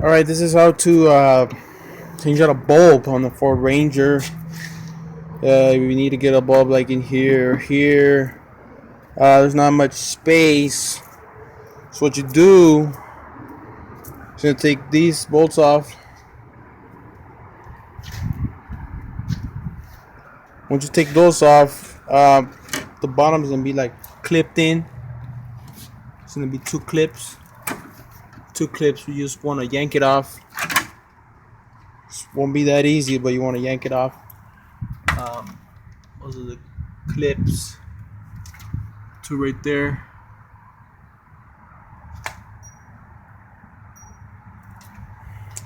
Alright, this is how to change out a bulb on the Ford Ranger. We need to get a bulb like in here or here. There's not much space. So what you do is going to take these bolts off. Once you take those off, the bottom is going to be like clipped in. It's going to be two clips. You just want to yank it off. It won't be that easy, but you want to yank it off. Those are the clips. Two right there.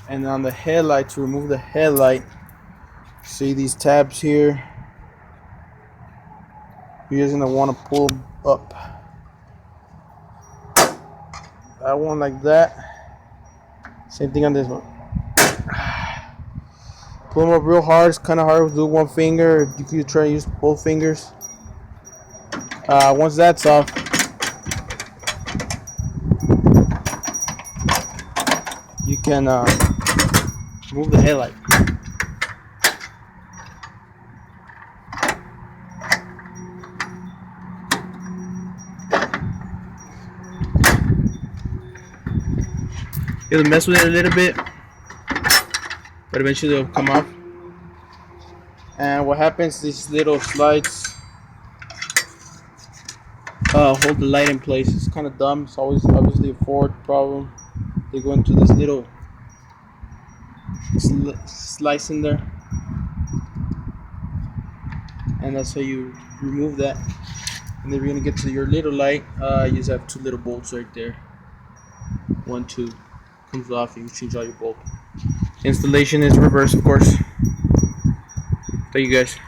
And on the headlight, to remove the headlight, see these tabs here? You're just going to want to pull them up. That one like that. Same thing on this one. Pull them up real hard. It's kind of hard to do one finger. You could try to use both fingers. Once that's off, you can remove the headlight. You have to mess with it a little bit, but eventually it'll come off. And what happens, these little slides hold the light in place. It's kind of dumb. It's always obviously a Ford problem. They go into this little slice in there, and that's how you remove that. And then you're gonna get to your little light. You just have two little bolts right there. 1, 2 comes off, and you change out your bulb. Installation is reverse, of course. Thank you guys.